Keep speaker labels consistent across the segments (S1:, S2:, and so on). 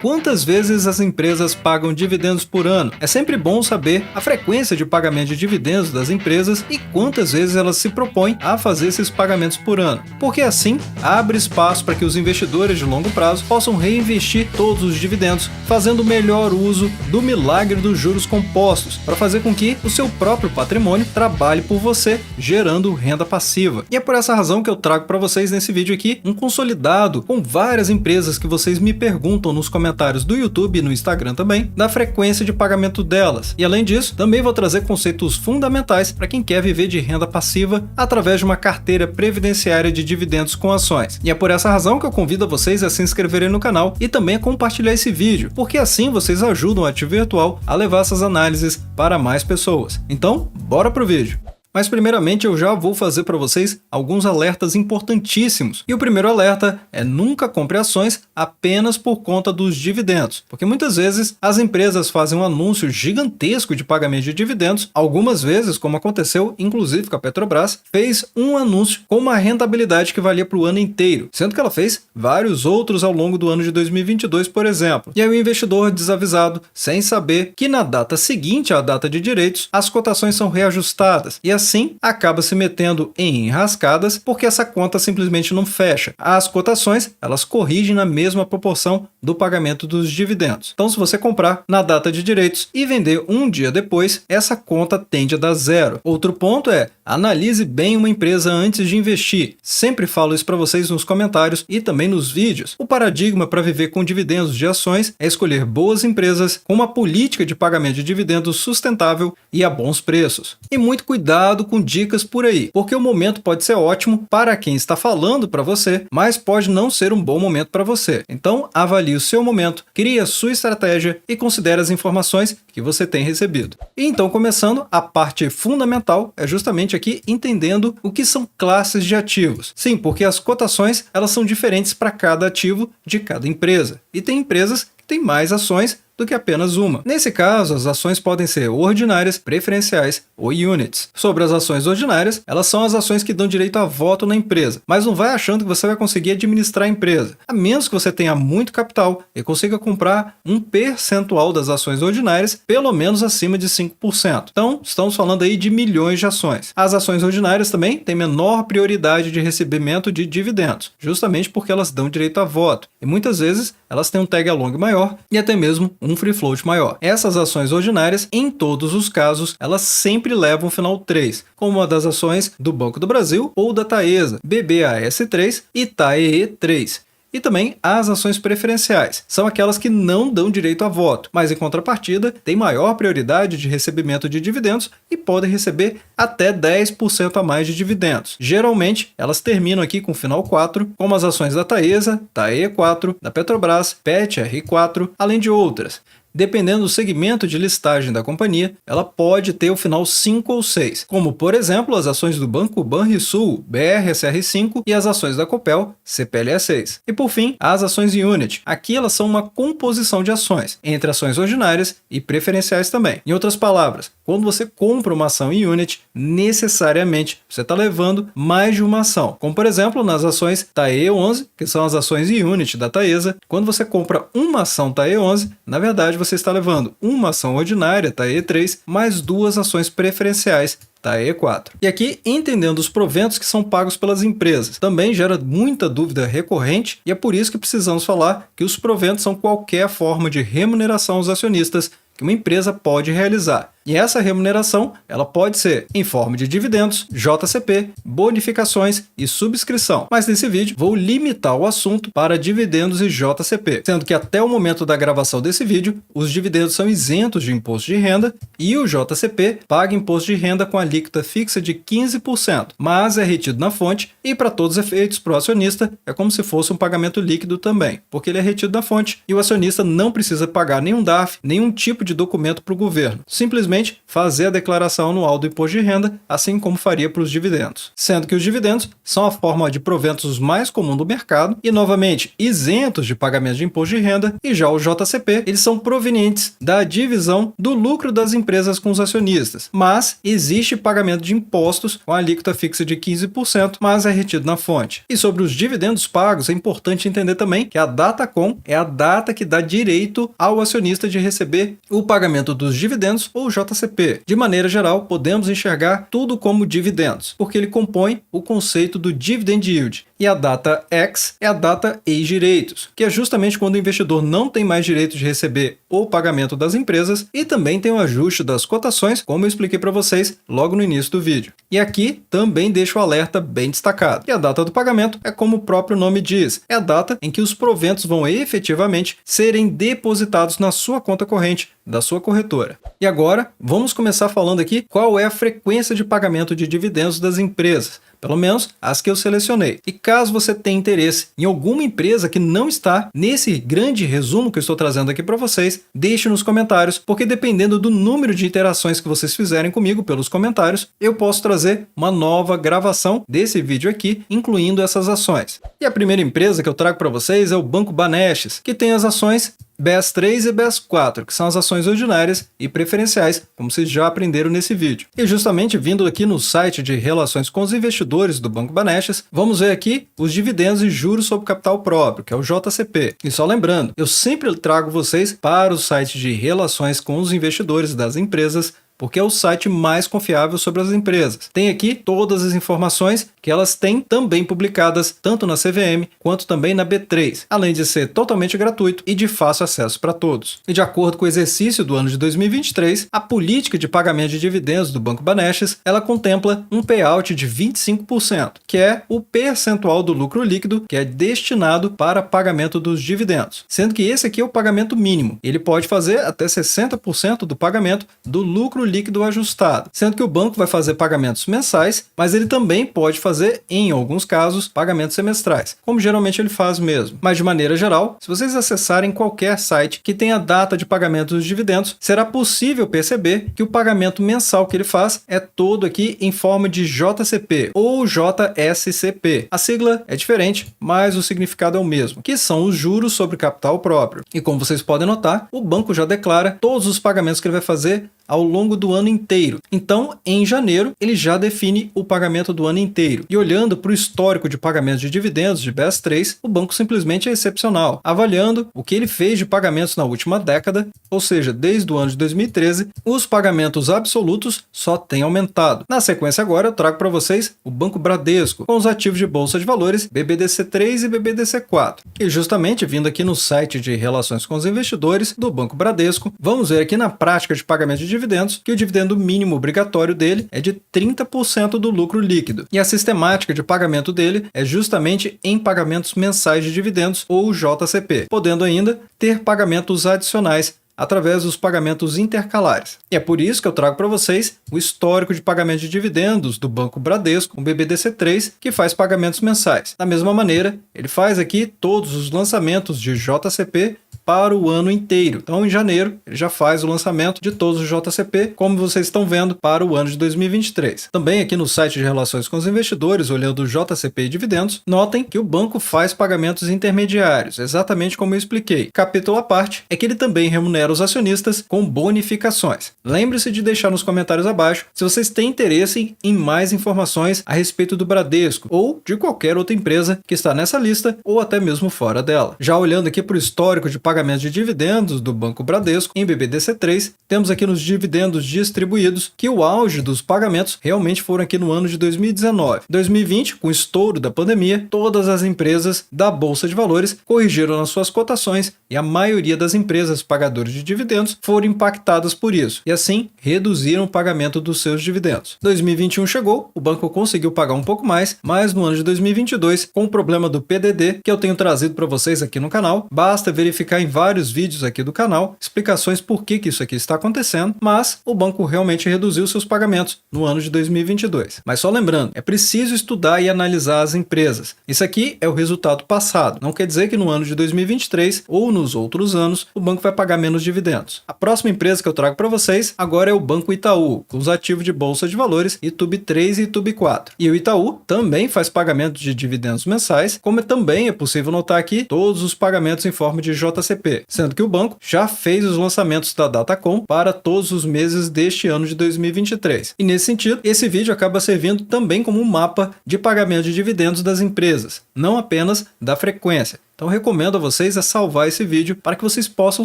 S1: Quantas vezes as empresas pagam dividendos por ano? É sempre bom saber a frequência de pagamento de dividendos das empresas e quantas vezes elas se propõem a fazer esses pagamentos por ano, porque assim abre espaço para que os investidores de longo prazo possam reinvestir todos os dividendos, fazendo melhor uso do milagre dos juros compostos, para fazer com que o seu próprio patrimônio trabalhe por você, gerando renda passiva. E é por essa razão que eu trago para vocês nesse vídeo aqui um consolidado com várias empresas que vocês me perguntam nos comentários do YouTube e no Instagram também, da frequência de pagamento delas. E além disso, também vou trazer conceitos fundamentais para quem quer viver de renda passiva através de uma carteira previdenciária de dividendos com ações. E é por essa razão que eu convido vocês a se inscreverem no canal e também a compartilhar esse vídeo, porque assim vocês ajudam a Ativo Virtual a levar essas análises para mais pessoas. Então, bora pro vídeo! Mas primeiramente eu já vou fazer para vocês alguns alertas importantíssimos. E o primeiro alerta é: nunca compre ações apenas por conta dos dividendos. Porque muitas vezes as empresas fazem um anúncio gigantesco de pagamento de dividendos. Algumas vezes, como aconteceu inclusive com a Petrobras, fez um anúncio com uma rentabilidade que valia para o ano inteiro, sendo que ela fez vários outros ao longo do ano de 2022, por exemplo. E aí o investidor desavisado, sem saber que na data seguinte à data de direitos, as cotações são reajustadas. E assim acaba se metendo em enrascadas porque essa conta simplesmente não fecha. As cotações, elas corrigem na mesma proporção do pagamento dos dividendos. Então, se você comprar na data de direitos e vender um dia depois, essa conta tende a dar zero. Outro ponto é: analise bem uma empresa antes de investir. Sempre falo isso para vocês nos comentários e também nos vídeos. O paradigma para viver com dividendos de ações é escolher boas empresas com uma política de pagamento de dividendos sustentável e a bons preços. E muito cuidado com dicas por aí, porque o momento pode ser ótimo para quem está falando para você, mas pode não ser um bom momento para você. Então, avalie o seu momento, crie a sua estratégia e considere as informações que você tem recebido. E então, começando, a parte fundamental é justamente aqui entendendo o que são classes de ativos. Sim, porque as cotações, elas são diferentes para cada ativo de cada empresa. E tem empresas que têm mais ações do que apenas uma. Nesse caso, as ações podem ser ordinárias, preferenciais ou units. Sobre as ações ordinárias, elas são as ações que dão direito a voto na empresa, mas não vai achando que você vai conseguir administrar a empresa, a menos que você tenha muito capital e consiga comprar um percentual das ações ordinárias, pelo menos acima de 5%. Então, estamos falando aí de milhões de ações. As ações ordinárias também têm menor prioridade de recebimento de dividendos, justamente porque elas dão direito a voto, e muitas vezes elas têm um tag along maior e até mesmo um free float maior. Essas ações ordinárias, em todos os casos, elas sempre levam o final 3, como a das ações do Banco do Brasil ou da Taesa, BBAS3 e TAEE3. E também as ações preferenciais, são aquelas que não dão direito a voto, mas em contrapartida têm maior prioridade de recebimento de dividendos e podem receber até 10% a mais de dividendos. Geralmente, elas terminam aqui com final 4, como as ações da Taesa, TAE4, da Petrobras, PET-R4, além de outras. Dependendo do segmento de listagem da companhia, ela pode ter o final 5 ou 6, como por exemplo as ações do Banco Banrisul, BRSR5, e as ações da Copel, CPLE6. E por fim, as ações unit. Aqui elas são uma composição de ações, entre ações ordinárias e preferenciais também. Em outras palavras, quando você compra uma ação em unit, necessariamente você está levando mais de uma ação. Como por exemplo nas ações TAE11, que são as ações em unit da Taesa. Quando você compra uma ação TAE11, na verdade você está levando uma ação ordinária, TAE3, mais duas ações preferenciais, TAE4. E aqui, entendendo os proventos que são pagos pelas empresas, também gera muita dúvida recorrente e é por isso que precisamos falar que os proventos são qualquer forma de remuneração aos acionistas que uma empresa pode realizar. E essa remuneração, ela pode ser em forma de dividendos, JCP, bonificações e subscrição. Mas nesse vídeo vou limitar o assunto para dividendos e JCP, sendo que até o momento da gravação desse vídeo, os dividendos são isentos de imposto de renda e o JCP paga imposto de renda com alíquota fixa de 15%, mas é retido na fonte e para todos os efeitos para o acionista é como se fosse um pagamento líquido também, porque ele é retido na fonte e o acionista não precisa pagar nenhum DARF, nenhum tipo de documento para o governo. Simplesmente simplesmente fazer a declaração anual do imposto de renda, assim como faria para os dividendos. Sendo que os dividendos são a forma de proventos mais comum do mercado e, novamente, isentos de pagamento de imposto de renda, e já o JCP, eles são provenientes da divisão do lucro das empresas com os acionistas, mas existe pagamento de impostos com a alíquota fixa de 15%, mas é retido na fonte. E sobre os dividendos pagos, é importante entender também que a DataCom é a data que dá direito ao acionista de receber o pagamento dos dividendos ou JCP. De maneira geral, podemos enxergar tudo como dividendos, porque ele compõe o conceito do dividend yield. E a data X é a data ex-direitos, que é justamente quando o investidor não tem mais direito de receber o pagamento das empresas e também tem o ajuste das cotações, como eu expliquei para vocês logo no início do vídeo. E aqui também deixo o alerta bem destacado. E a data do pagamento é como o próprio nome diz, é a data em que os proventos vão efetivamente serem depositados na sua conta corrente da sua corretora. E agora, vamos começar falando aqui qual é a frequência de pagamento de dividendos das empresas, pelo menos as que eu selecionei. E caso você tenha interesse em alguma empresa que não está nesse grande resumo que eu estou trazendo aqui para vocês, deixe nos comentários, porque dependendo do número de interações que vocês fizerem comigo pelos comentários, eu posso trazer uma nova gravação desse vídeo aqui, incluindo essas ações. E a primeira empresa que eu trago para vocês é o Banco Banestes, que tem as ações BES3 e BES4, que são as ações ordinárias e preferenciais, como vocês já aprenderam nesse vídeo. E justamente vindo aqui no site de relações com os investidores do Banco Banestes, vamos ver aqui os dividendos e juros sobre capital próprio, que é o JCP. E só lembrando, eu sempre trago vocês para o site de relações com os investidores das empresas, porque é o site mais confiável sobre as empresas. Tem aqui todas as informações que elas têm também publicadas tanto na CVM quanto também na B3, além de ser totalmente gratuito e de fácil acesso para todos. E de acordo com o exercício do ano de 2023, a política de pagamento de dividendos do Banco Banestes, ela contempla um payout de 25%, que é o percentual do lucro líquido que é destinado para pagamento dos dividendos, sendo que esse aqui é o pagamento mínimo. Ele pode fazer até 60% do pagamento do lucro líquido ajustado, sendo que o banco vai fazer pagamentos mensais, mas ele também pode fazer, em alguns casos, pagamentos semestrais, como geralmente ele faz mesmo. Mas de maneira geral, se vocês acessarem qualquer site que tenha data de pagamento dos dividendos, será possível perceber que o pagamento mensal que ele faz é todo aqui em forma de JCP ou JSCP. A sigla é diferente, mas o significado é o mesmo, que são os juros sobre capital próprio. E como vocês podem notar, o banco já declara todos os pagamentos que ele vai fazer ao longo do ano inteiro. Então, em janeiro, ele já define o pagamento do ano inteiro. E olhando para o histórico de pagamento de dividendos de BES3, o banco simplesmente é excepcional. Avaliando o que ele fez de pagamentos na última década, ou seja, desde o ano de 2013, os pagamentos absolutos só têm aumentado. Na sequência agora, eu trago para vocês o Banco Bradesco, com os ativos de bolsa de valores BBDC3 e BBDC4. E justamente, vindo aqui no site de relações com os investidores do Banco Bradesco, vamos ver aqui na prática de pagamento de dividendos que o dividendo mínimo obrigatório dele é de 30% do lucro líquido. E a sistemática de pagamento dele é justamente em pagamentos mensais de dividendos ou JCP, podendo ainda ter pagamentos adicionais através dos pagamentos intercalares. E é por isso que eu trago para vocês o histórico de pagamento de dividendos do Banco Bradesco, o BBDC3, que faz pagamentos mensais. Da mesma maneira, ele faz aqui todos os lançamentos de JCP para o ano inteiro. Então, em janeiro, ele já faz o lançamento de todos os JCP, como vocês estão vendo, para o ano de 2023. Também aqui no site de relações com os investidores, olhando o JCP e dividendos, notem que o banco faz pagamentos intermediários, exatamente como eu expliquei. Capítulo à parte é que ele também remunera os acionistas com bonificações. Lembre-se de deixar nos comentários abaixo se vocês têm interesse em mais informações a respeito do Bradesco ou de qualquer outra empresa que está nessa lista ou até mesmo fora dela. Já olhando aqui para o histórico de pagamento de dividendos do Banco Bradesco em BBDC3, temos aqui nos dividendos distribuídos que o auge dos pagamentos realmente foram aqui no ano de 2019. 2020, com o estouro da pandemia, todas as empresas da Bolsa de Valores corrigiram nas suas cotações e a maioria das empresas pagadoras de dividendos foram impactadas por isso e assim reduziram o pagamento dos seus dividendos. 2021 chegou, o banco conseguiu pagar um pouco mais, mas no ano de 2022, com o problema do PDD que eu tenho trazido para vocês aqui no canal, basta verificar em vários vídeos aqui do canal explicações por que isso aqui está acontecendo, mas o banco realmente reduziu seus pagamentos no ano de 2022. Mas só lembrando, é preciso estudar e analisar as empresas. Isso aqui é o resultado passado. Não quer dizer que no ano de 2023 ou nos outros anos o banco vai pagar menos dividendos. A próxima empresa que eu trago para vocês agora é o Banco Itaú, com os ativos de bolsa de valores ITUB3 e ITUB4. E o Itaú também faz pagamento de dividendos mensais, como também é possível notar aqui todos os pagamentos em forma de JCP, sendo que o banco já fez os lançamentos da Datacom para todos os meses deste ano de 2023. E nesse sentido, esse vídeo acaba servindo também como um mapa de pagamento de dividendos das empresas, não apenas da frequência. Então recomendo a vocês salvar esse vídeo para que vocês possam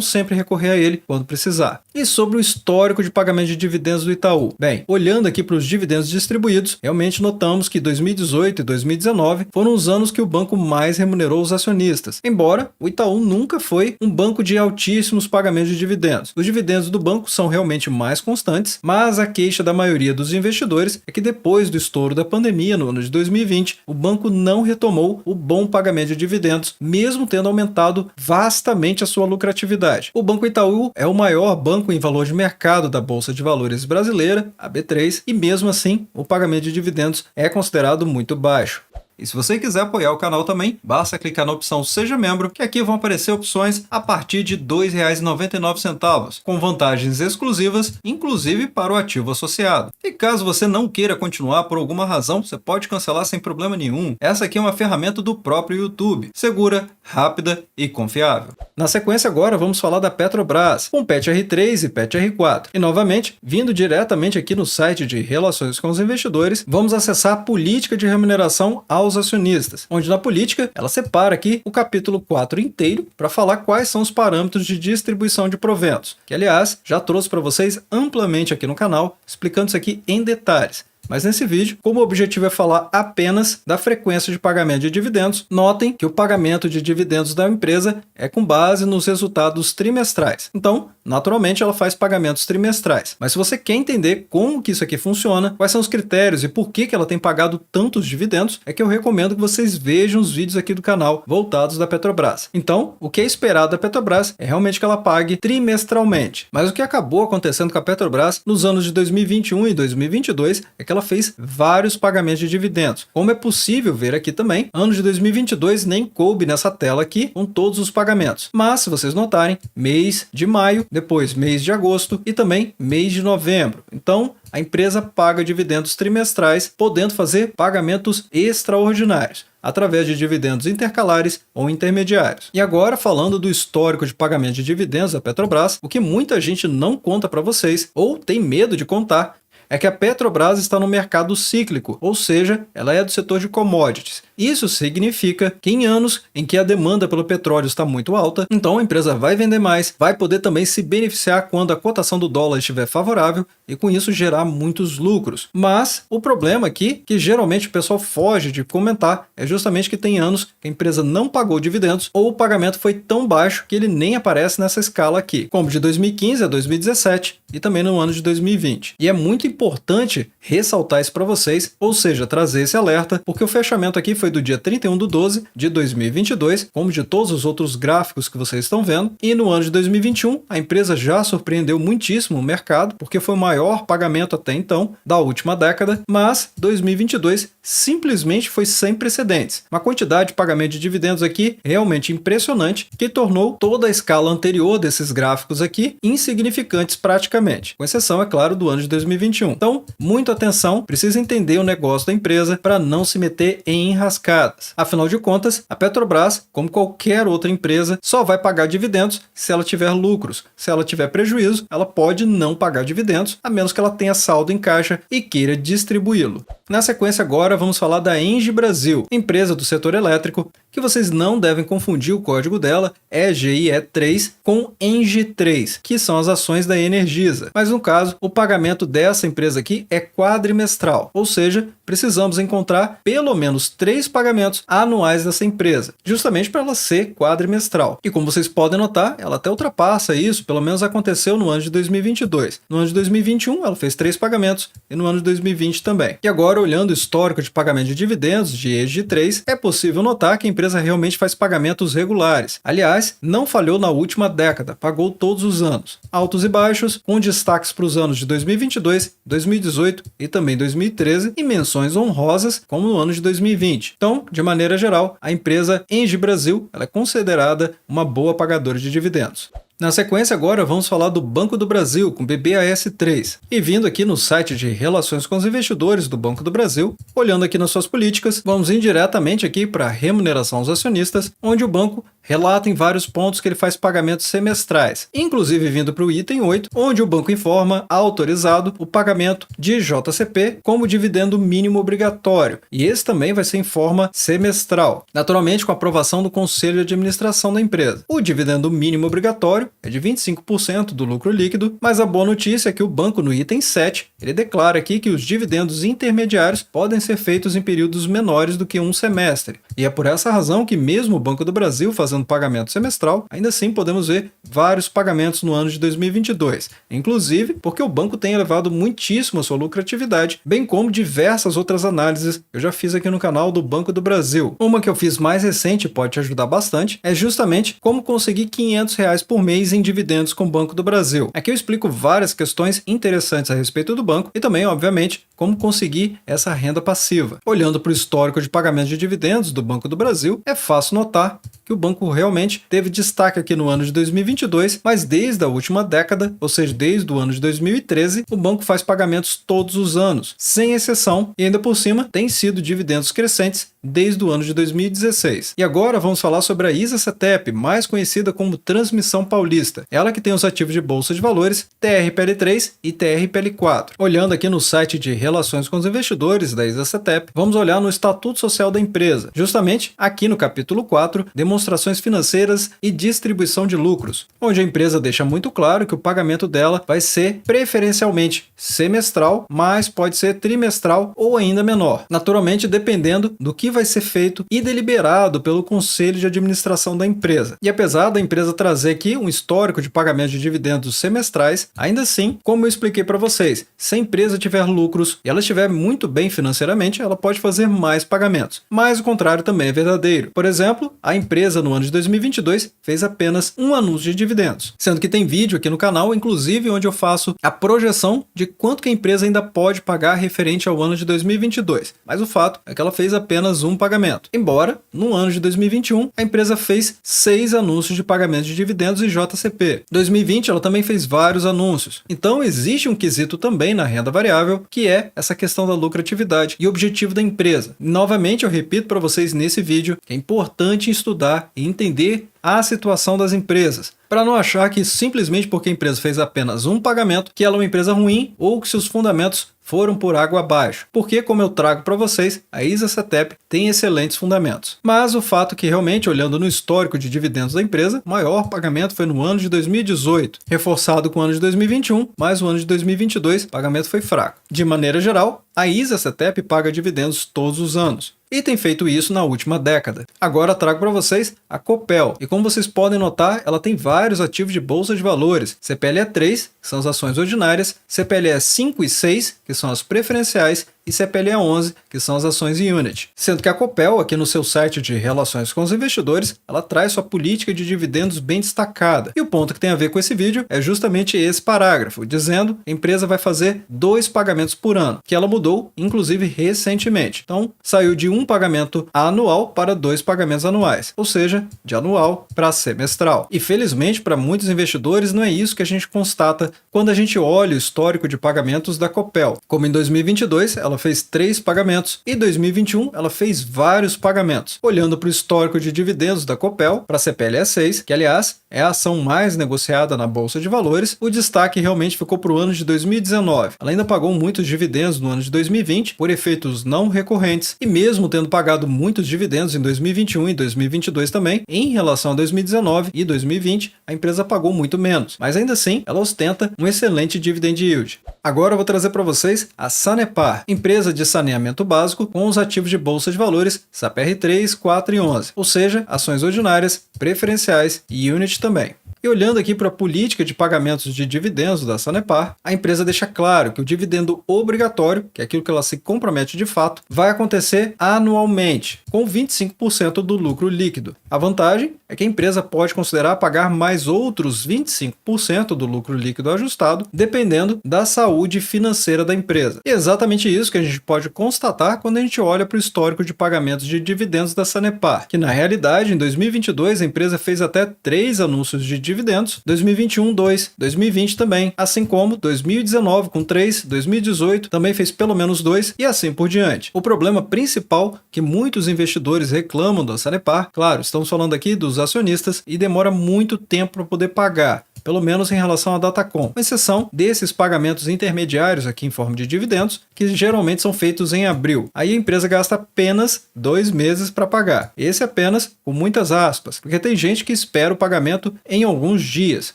S1: sempre recorrer a ele quando precisar. E sobre o histórico de pagamento de dividendos do Itaú? Bem, olhando aqui para os dividendos distribuídos, realmente notamos que 2018 e 2019 foram os anos que o banco mais remunerou os acionistas, embora o Itaú nunca foi um banco de altíssimos pagamentos de dividendos. Os dividendos do banco são realmente mais constantes, mas a queixa da maioria dos investidores é que depois do estouro da pandemia no ano de 2020, o banco não retomou o bom pagamento de dividendos, mesmo tendo aumentado vastamente a sua lucratividade. O Banco Itaú é o maior banco em valor de mercado da Bolsa de Valores brasileira, a B3, e mesmo assim o pagamento de dividendos é considerado muito baixo. E se você quiser apoiar o canal também, basta clicar na opção Seja Membro, que aqui vão aparecer opções a partir de R$ 2,99, com vantagens exclusivas, inclusive para o ativo associado. E caso você não queira continuar por alguma razão, você pode cancelar sem problema nenhum. Essa aqui é uma ferramenta do próprio YouTube, segura, rápida e confiável. Na sequência agora vamos falar da Petrobras, com PET R3 e PET R4. E novamente, vindo diretamente aqui no site de Relações com os Investidores, vamos acessar a política de remuneração aos acionistas, onde na política ela separa aqui o capítulo 4 inteiro para falar quais são os parâmetros de distribuição de proventos, que aliás já trouxe para vocês amplamente aqui no canal, explicando isso aqui em detalhes. Mas nesse vídeo, como o objetivo é falar apenas da frequência de pagamento de dividendos, notem que o pagamento de dividendos da empresa é com base nos resultados trimestrais. Então, naturalmente, ela faz pagamentos trimestrais. Mas se você quer entender como que isso aqui funciona, quais são os critérios e por que ela tem pagado tantos dividendos, é que eu recomendo que vocês vejam os vídeos aqui do canal voltados da Petrobras. Então, o que é esperado da Petrobras é realmente que ela pague trimestralmente. Mas o que acabou acontecendo com a Petrobras nos anos de 2021 e 2022 é que ela fez vários pagamentos de dividendos. Como é possível ver aqui também, ano de 2022 nem coube nessa tela aqui com todos os pagamentos. Mas, se vocês notarem, mês de maio, depois mês de agosto e também mês de novembro. Então, a empresa paga dividendos trimestrais, podendo fazer pagamentos extraordinários, através de dividendos intercalares ou intermediários. E agora, falando do histórico de pagamento de dividendos da Petrobras, o que muita gente não conta para vocês, ou tem medo de contar, é que a Petrobras está no mercado cíclico, ou seja, ela é do setor de commodities. Isso significa que em anos em que a demanda pelo petróleo está muito alta, então a empresa vai vender mais, vai poder também se beneficiar quando a cotação do dólar estiver favorável e com isso gerar muitos lucros. Mas o problema aqui, que geralmente o pessoal foge de comentar, é justamente que tem anos que a empresa não pagou dividendos ou o pagamento foi tão baixo que ele nem aparece nessa escala aqui, como de 2015 a 2017 e também no ano de 2020. E é muito importante ressaltar isso para vocês, ou seja, trazer esse alerta, porque o fechamento aqui foi do dia 31/12 de 2022, como de todos os outros gráficos que vocês estão vendo, e no ano de 2021 a empresa já surpreendeu muitíssimo o mercado, porque foi o maior pagamento até então da última década, mas 2022 simplesmente foi sem precedentes. Uma quantidade de pagamento de dividendos aqui realmente impressionante, que tornou toda a escala anterior desses gráficos aqui insignificantes praticamente, com exceção, é claro, do ano de 2021. Então, muita atenção, precisa entender o negócio da empresa para não se meter em enrascadas. Afinal de contas, a Petrobras, como qualquer outra empresa, só vai pagar dividendos se ela tiver lucros. Se ela tiver prejuízo, ela pode não pagar dividendos, a menos que ela tenha saldo em caixa e queira distribuí-lo. Na sequência agora, vamos falar da Engie Brasil, empresa do setor elétrico, que vocês não devem confundir o código dela, EGIE3, com ENGIE3, que são as ações da Energisa. ISA. Mas no caso, o pagamento dessa empresa aqui é quadrimestral, ou seja, precisamos encontrar pelo menos 3 pagamentos anuais dessa empresa, justamente para ela ser quadrimestral. E como vocês podem notar, ela até ultrapassa isso, pelo menos aconteceu no ano de 2022. No ano de 2021, ela fez 3 pagamentos e no ano de 2020 também. E agora, olhando o histórico de pagamento de dividendos de ESG 3, é possível notar que a empresa realmente faz pagamentos regulares. Aliás, não falhou na última década, pagou todos os anos. Altos e baixos, com destaques para os anos de 2022, 2018 e também 2013, e menções honrosas, como no ano de 2020. Então, de maneira geral, a empresa Engie Brasil ela é considerada uma boa pagadora de dividendos. Na sequência agora vamos falar do Banco do Brasil com BBAS3. E vindo aqui no site de Relações com os Investidores do Banco do Brasil, olhando aqui nas suas políticas, vamos indiretamente aqui para a remuneração aos acionistas, onde o banco relata em vários pontos que ele faz pagamentos semestrais, inclusive vindo para o item 8, onde o banco informa, autorizado, o pagamento de JCP como dividendo mínimo obrigatório. E esse também vai ser em forma semestral, naturalmente com aprovação do Conselho de Administração da empresa. O dividendo mínimo obrigatório é de 25% do lucro líquido, mas a boa notícia é que o banco no item 7, ele declara aqui que os dividendos intermediários podem ser feitos em períodos menores do que um semestre. E é por essa razão que mesmo o Banco do Brasil fazendo pagamento semestral, ainda assim podemos ver vários pagamentos no ano de 2022, inclusive porque o banco tem elevado muitíssimo a sua lucratividade, bem como diversas outras análises que eu já fiz aqui no canal do Banco do Brasil. Uma que eu fiz mais recente e pode te ajudar bastante é justamente como conseguir R$500 por mês em dividendos com o Banco do Brasil. Aqui eu explico várias questões interessantes a respeito do banco e também, obviamente, como conseguir essa renda passiva. Olhando para o histórico de pagamento de dividendos do Banco do Brasil, é fácil notar que o banco realmente teve destaque aqui no ano de 2022, mas desde a última década, ou seja, desde o ano de 2013, o banco faz pagamentos todos os anos, sem exceção, e ainda por cima tem sido dividendos crescentes desde o ano de 2016. E agora vamos falar sobre a ISA-CETEP, mais conhecida como Transmissão Paulista. Ela que tem os ativos de bolsa de valores TRPL3 e TRPL4. Olhando aqui no site de Relações com os Investidores da ISA-CETEP, vamos olhar no Estatuto Social da empresa, justamente aqui no capítulo 4, Demonstrações Financeiras e Distribuição de Lucros, onde a empresa deixa muito claro que o pagamento dela vai ser preferencialmente semestral, mas pode ser trimestral ou ainda menor, naturalmente dependendo do que vai ser feito e deliberado pelo Conselho de Administração da empresa. E apesar da empresa trazer aqui um histórico de pagamento de dividendos semestrais, ainda assim, como eu expliquei para vocês, se a empresa tiver lucros e ela estiver muito bem financeiramente, ela pode fazer mais pagamentos. Mas o contrário também é verdadeiro. Por exemplo, a empresa no ano de 2022 fez apenas um anúncio de dividendos, sendo que tem vídeo aqui no canal, inclusive, onde eu faço a projeção de quanto que a empresa ainda pode pagar referente ao ano de 2022. Mas o fato é que ela fez apenas um pagamento. Embora, no ano de 2021, a empresa fez 6 anúncios de pagamento de dividendos e JCP. Em 2020, ela também fez vários anúncios. Então, existe um quesito também na renda variável, que é essa questão da lucratividade e objetivo da empresa. Novamente, eu repito para vocês nesse vídeo que é importante estudar e entender a situação das empresas, para não achar que simplesmente porque a empresa fez apenas um pagamento, que ela é uma empresa ruim ou que seus fundamentos foram por água abaixo, porque, como eu trago para vocês, a ISA-CETEP tem excelentes fundamentos. Mas o fato é que realmente, olhando no histórico de dividendos da empresa, o maior pagamento foi no ano de 2018, reforçado com o ano de 2021, mas o ano de 2022 o pagamento foi fraco. De maneira geral, a ISA-CETEP paga dividendos todos os anos, e tem feito isso na última década. Agora trago para vocês a Copel, e como vocês podem notar, ela tem vários ativos de bolsa de valores, CPLE3, que são as ações ordinárias, CPLE 5 e 6, que são as preferenciais, e CPLE 11, que são as ações Unity. Sendo que a Copel, aqui no seu site de Relações com os Investidores, ela traz sua política de dividendos bem destacada. E o ponto que tem a ver com esse vídeo é justamente esse parágrafo, dizendo que a empresa vai fazer 2 pagamentos por ano, que ela mudou, inclusive, recentemente. Então, saiu de um pagamento anual para 2 pagamentos anuais, ou seja, de anual para semestral. E felizmente, para muitos investidores, não é isso que a gente constata quando a gente olha o histórico de pagamentos da Copel. Como em 2022, ela ela fez 3 pagamentos e 2021 ela fez vários pagamentos. Olhando para o histórico de dividendos da Copel, para a CPLE6, que aliás é a ação mais negociada na Bolsa de Valores, o destaque realmente ficou para o ano de 2019. Ela ainda pagou muitos dividendos no ano de 2020 por efeitos não recorrentes e mesmo tendo pagado muitos dividendos em 2021 e 2022 também, em relação a 2019 e 2020, a empresa pagou muito menos, mas ainda assim ela ostenta um excelente dividend yield. Agora eu vou trazer para vocês a Sanepar, empresa de saneamento básico com os ativos de Bolsa de Valores SAPR3, 4 e 11, ou seja, ações ordinárias, preferenciais e unit também. E olhando aqui para a política de pagamentos de dividendos da Sanepar, a empresa deixa claro que o dividendo obrigatório, que é aquilo que ela se compromete de fato, vai acontecer anualmente, com 25% do lucro líquido. A vantagem é que a empresa pode considerar pagar mais outros 25% do lucro líquido ajustado, dependendo da saúde financeira da empresa. E é exatamente isso que a gente pode constatar quando a gente olha para o histórico de pagamentos de dividendos da Sanepar, que na realidade, em 2022, a empresa fez até 3 anúncios de dividendos, 2021 2, 2020 também, assim como 2019 com 3, 2018 também fez pelo menos 2 e assim por diante. O problema principal que muitos investidores reclamam da Sanepar, claro, estamos falando aqui dos acionistas e demora muito tempo para poder pagar, pelo menos em relação à Datacom, com exceção desses pagamentos intermediários aqui em forma de dividendos, que geralmente são feitos em abril. Aí a empresa gasta apenas 2 meses para pagar. Esse apenas com muitas aspas, porque tem gente que espera o pagamento em alguns dias,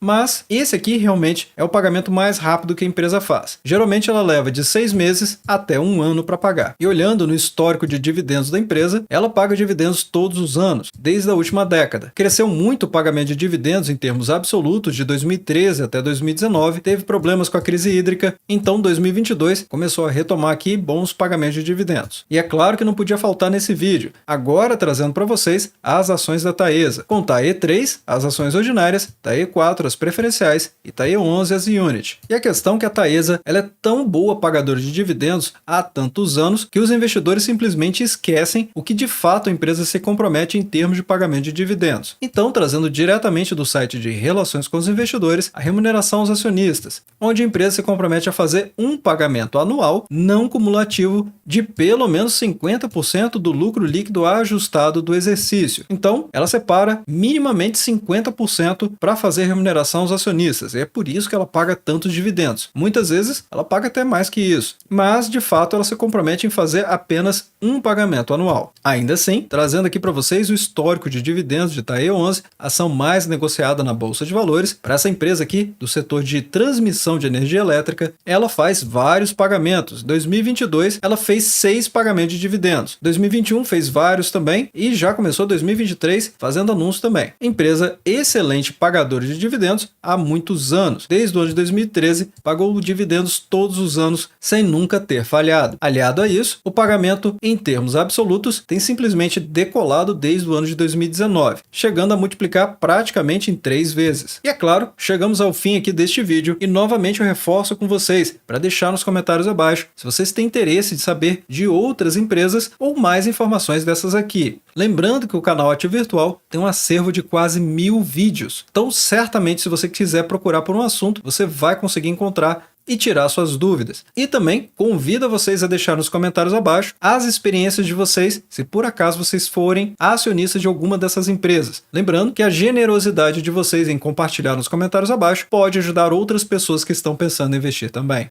S1: mas esse aqui realmente é o pagamento mais rápido que a empresa faz. Geralmente ela leva de 6 meses até 1 ano para pagar. E olhando no histórico de dividendos da empresa, ela paga dividendos todos os anos, desde a última década. Cresceu muito o pagamento de dividendos em termos absolutos de 2013 até 2019, teve problemas com a crise hídrica, então 2022 começou a retomar aqui bons pagamentos de dividendos. E é claro que não podia faltar nesse vídeo, agora trazendo para vocês as ações da Taesa, com TAE3, as ações ordinárias, TAE4, as preferenciais e TAE11, as unit. E a questão é que a Taesa ela é tão boa pagadora de dividendos há tantos anos que os investidores simplesmente esquecem o que de fato a empresa se compromete em termos de pagamento de dividendos. Então, trazendo diretamente do site de Relações com os Investidores, a remuneração aos acionistas, onde a empresa se compromete a fazer um pagamento anual não cumulativo de pelo menos 50% do lucro líquido ajustado do exercício. Então, ela separa minimamente 50% para fazer remuneração aos acionistas, e é por isso que ela paga tantos dividendos. Muitas vezes, ela paga até mais que isso, mas de fato ela se compromete em fazer apenas um pagamento anual. Ainda assim, trazendo aqui para vocês o histórico de dividendos de TAE11, ação mais negociada na Bolsa de Valores. Para essa empresa aqui, do setor de transmissão de energia elétrica, ela faz vários pagamentos. Em 2022, ela fez 6 pagamentos de dividendos. 2021 fez vários também e já começou 2023 fazendo anúncio também. Empresa excelente pagadora de dividendos há muitos anos. Desde o ano de 2013, pagou dividendos todos os anos sem nunca ter falhado. Aliado a isso, o pagamento em termos absolutos tem simplesmente decolado desde o ano de 2019, chegando a multiplicar praticamente em 3 vezes. E é claro, chegamos ao fim aqui deste vídeo e novamente eu reforço com vocês para deixar nos comentários abaixo se vocês têm interesse de saber de outras empresas ou mais informações dessas aqui. Lembrando que o canal Ativo Virtual tem um acervo de quase 1000 vídeos, então certamente se você quiser procurar por um assunto, você vai conseguir encontrar e tirar suas dúvidas. E também convido vocês a deixar nos comentários abaixo as experiências de vocês, se por acaso vocês forem acionistas de alguma dessas empresas. Lembrando que a generosidade de vocês em compartilhar nos comentários abaixo pode ajudar outras pessoas que estão pensando em investir também.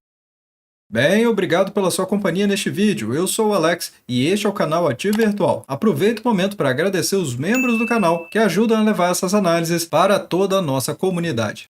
S1: Bem, obrigado pela sua companhia neste vídeo. Eu sou o Alex e este é o canal Ativo Virtual. Aproveito o momento para agradecer os membros do canal que ajudam a levar essas análises para toda a nossa comunidade.